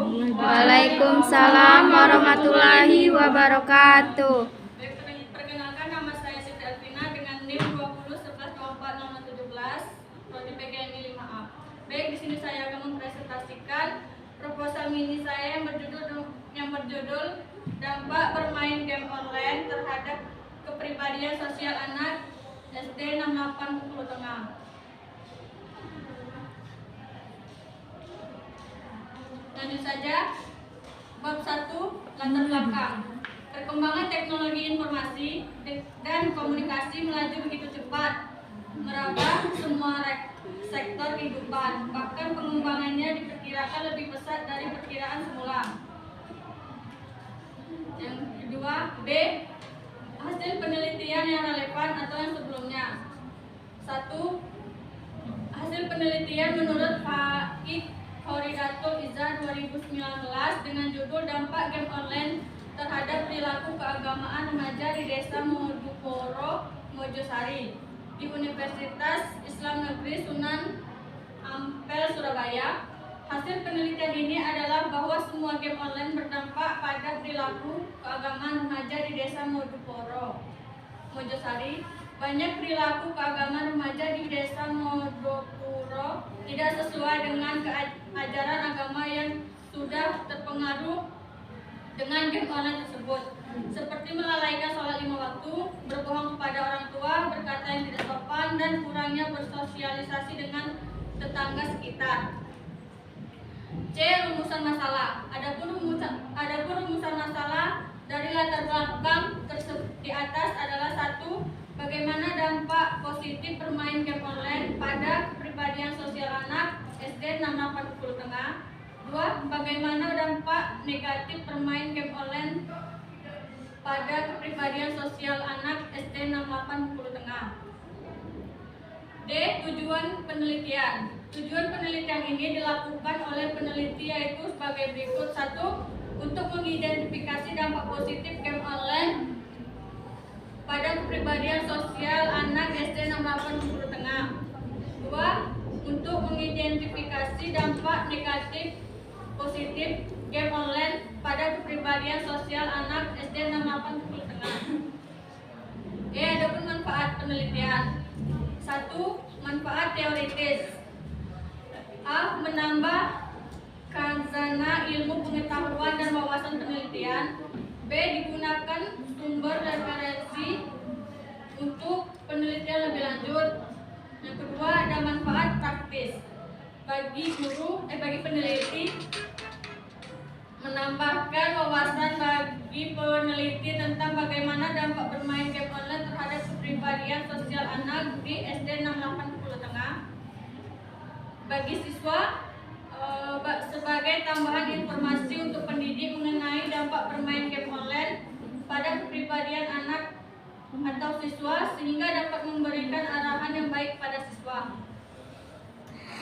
Waalaikumsalam warahmatullahi wabarakatuh. Perkenalkan, nama saya Siti Elvina dengan NIM 2011240017, prodi PGMI 5A. Baik, di sini saya akan mempresentasikan proposal mini saya yang berjudul dampak bermain game online terhadap kepribadian sosial anak SD 68 Bengkulu Tengah. Lanjut saja. Bab 1, latar belakang. Perkembangan teknologi informasi dan komunikasi melaju begitu cepat, merambah semua sektor kehidupan. Bahkan pengembangannya diperkirakan lebih pesat dari perkiraan semula. Yang kedua, B. Hasil penelitian yang relevan atau yang sebelumnya. 1. Hasil penelitian menurut Faik Khoridatul Izzah 2019 dengan judul Dampak Game Online terhadap Perilaku Keagamaan Remaja di Desa Moduporo, Mojosari di Universitas Islam Negeri Sunan Ampel, Surabaya. Hasil penelitian ini adalah bahwa semua game online berdampak pada perilaku keagamaan remaja di Desa Moduporo, Mojosari. Banyak perilaku keagamaan remaja di Desa Modopuro tidak sesuai dengan ajaran agama yang sudah terpengaruh dengan game online tersebut, seperti melalaikan sholat 5 waktu, berbohong kepada orang tua, berkata yang tidak sopan, dan kurangnya bersosialisasi dengan tetangga sekitar. C. Rumusan masalah. Adapun rumusan masalah dari latar belakang di atas adalah: 1. Bagaimana dampak positif bermain game online pada kepribadian sosial anak SD 68 Bengkulu Tengah. 2. Bagaimana dampak negatif bermain game online pada kepribadian sosial anak SD 68 Bengkulu Tengah. D. Tujuan penelitian. Tujuan penelitian ini dilakukan oleh peneliti yaitu sebagai berikut. 1. Untuk mengidentifikasi dampak positif game online pada kepribadian sosial anak SD 68 Bengkulu Tengah. 2. Untuk mengidentifikasi dampak negatif positif game online pada kepribadian sosial anak SD 68 Bengkulu Tengah. E. Adapun manfaat penelitian. 1. Manfaat teoritis. A. Menambah khazanah ilmu pengetahuan dan wawasan penelitian. B. Digunakan sumber referensi untuk penelitian lebih lanjut. Yang kedua, ada manfaat praktis bagi peneliti, menambahkan wawasan bagi peneliti tentang bagaimana dampak bermain game online terhadap kepribadian sosial anak di SD 68 Bengkulu Tengah. Bagi siswa, sebagai tambahan informasi untuk pendidik mengenai dampak bermain game online pada kepribadian anak atau siswa, sehingga dapat memberikan arahan yang baik pada siswa.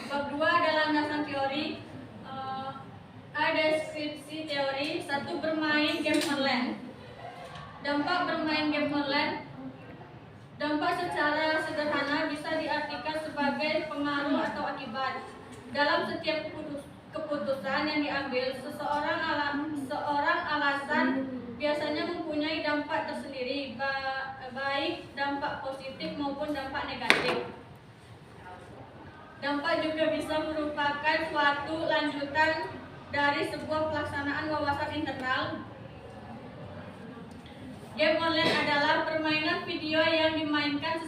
Bab 2 adalah landasan teori. Ada deskripsi teori. 1. Bermain game online. Dampak bermain game online. Dampak secara sederhana bisa diartikan sebagai pengaruh atau akibat. Dalam setiap keputusan yang diambil, seorang alasan biasanya mempunyai dampak tersendiri, baik dampak positif maupun dampak negatif. Dampak juga bisa merupakan suatu lanjutan dari sebuah pelaksanaan wawasan internal. Game online adalah permainan video yang dimainkan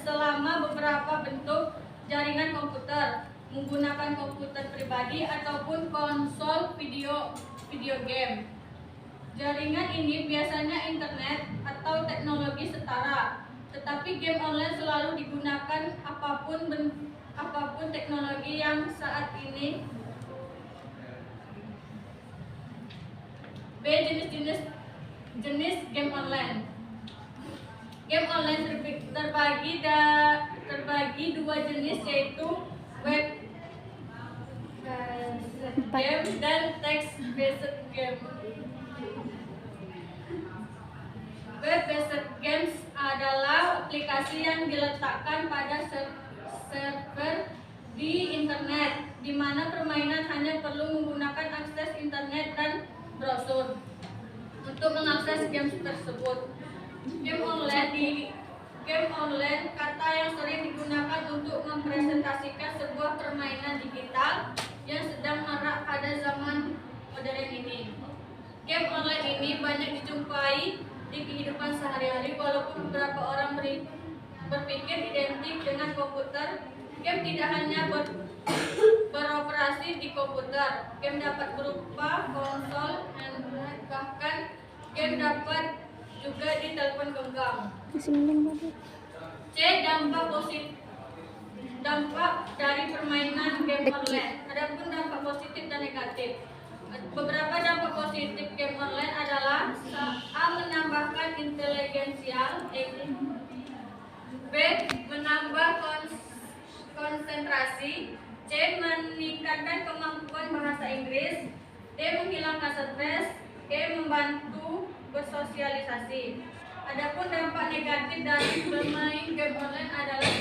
selama beberapa bentuk jaringan komputer, menggunakan komputer pribadi ataupun konsol video game. Jaringan ini biasanya internet atau teknologi setara, tetapi game online selalu digunakan apapun teknologi yang saat ini. B. Jenis game online. Game online terbagi dua jenis, yaitu web game dan text-based game. Web-based games adalah aplikasi yang diletakkan pada server di internet, di mana permainan hanya perlu menggunakan akses internet dan browser untuk mengakses game tersebut. Game online kata yang sering digunakan untuk mempresentasikan sebuah permainan digital yang sedang marak pada zaman modern ini. Game online ini banyak dijumpai di kehidupan sehari-hari, walaupun beberapa orang berpikir identik dengan komputer. Game tidak hanya beroperasi di komputer. Game dapat berupa konsol, Android, bahkan game dapat juga di telepon genggam. C. Dampak dari permainan game online. Adapun dampak positif dan negatif. Beberapa dampak positif game online adalah A. Menambahkan inteligensial, B. Menambah konsentrasi, C. Meningkatkan kemampuan bahasa Inggris, D. Menghilangkan stres, E. Membantu bersosialisasi. Adapun dampak negatif dari bermain game online adalah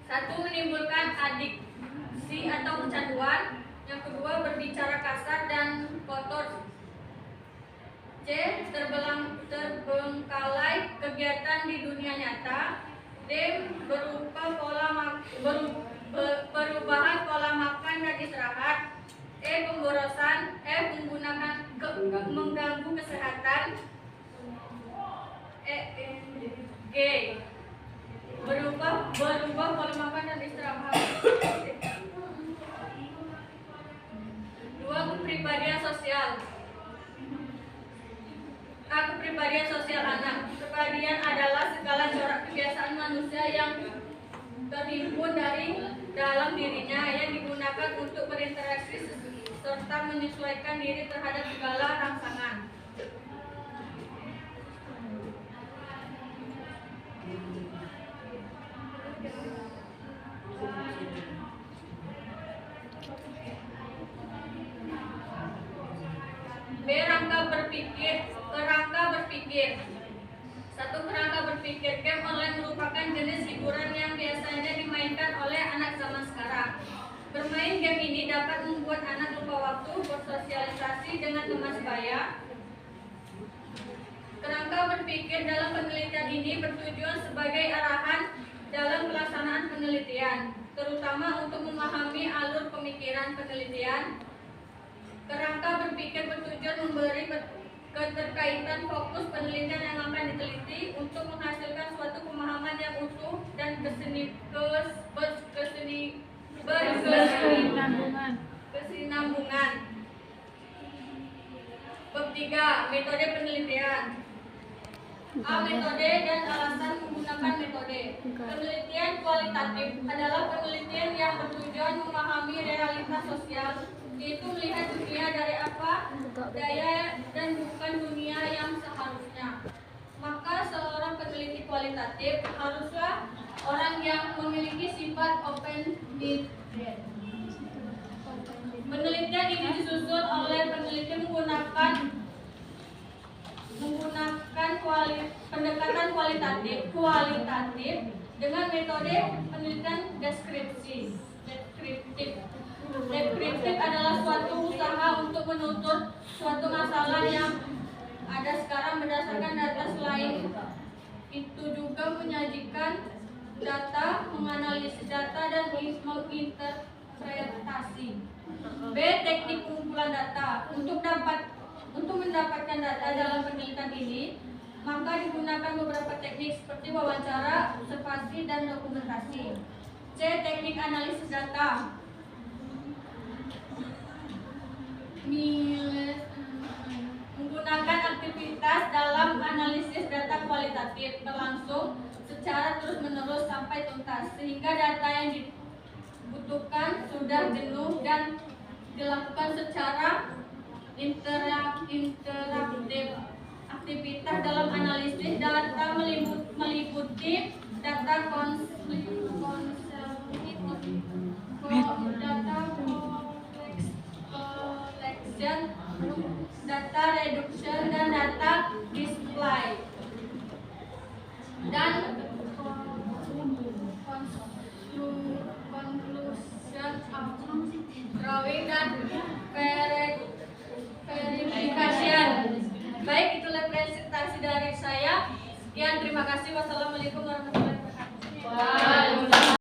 1. Menimbulkan adiksi atau kecanduan. Yang kedua, berbicara kasar dan kotor. C. Terbengkalai kegiatan di dunia nyata. D. Perubahan pola makan dan istirahat. E. Pemborosan. F. Mengganggu kesehatan. G. Berubah pola makan dan istirahat. 2. Kepribadian sosial. A. Kepribadian sosial anak. Kepribadian adalah segala corak kebiasaan manusia yang terhimpun dari dalam dirinya yang digunakan untuk berinteraksi serta menyesuaikan diri terhadap segala rangsangan. B. Kerangka berpikir. 1. Kerangka berpikir. Game online merupakan jenis hiburan yang biasanya dimainkan oleh anak zaman sekarang. Bermain game ini dapat membuat anak lupa waktu, bersosialisasi dengan teman sebaya. Kerangka berpikir dalam penelitian ini bertujuan sebagai arahan dalam pelaksanaan penelitian, terutama untuk memahami alur pemikiran penelitian. Kerangka berpikir bertujuan memberi keterkaitan fokus penelitian yang akan diteliti untuk menghasilkan suatu pemahaman yang utuh dan berkesinambungan. Bab 3. Metode penelitian. A. Metode dan alasan menggunakan metode. Penelitian kualitatif adalah penelitian yang bertujuan memahami realitas sosial, yaitu melihat dunia dari apa daya dan bukan dunia yang seharusnya. Maka seorang peneliti kualitatif haruslah orang yang memiliki sifat open-minded. Penelitian ini disusun oleh peneliti menggunakan pendekatan kualitatif dengan metode penelitian deskriptif. Deskriptif adalah suatu usaha untuk menuntut suatu masalah yang ada sekarang berdasarkan data. Selain itu juga menyajikan data, menganalisis data, dan menginterpretasi. B. Teknik pengumpulan data. Untuk mendapatkan data dalam penelitian ini, maka digunakan beberapa teknik seperti wawancara, observasi, dan dokumentasi. C. Teknik analisis data. Menggunakan aktivitas dalam analisis data kualitatif berlangsung secara terus-menerus sampai tuntas, sehingga data yang dibutuhkan sudah jenuh dan dilakukan secara interaktif. Aktivitas dalam analisis data meliputi data data reduction, dan data display, dan conclusion Baik, itulah presentasi dari saya. Sekian, terima kasih. Wassalamualaikum warahmatullahi wabarakatuh.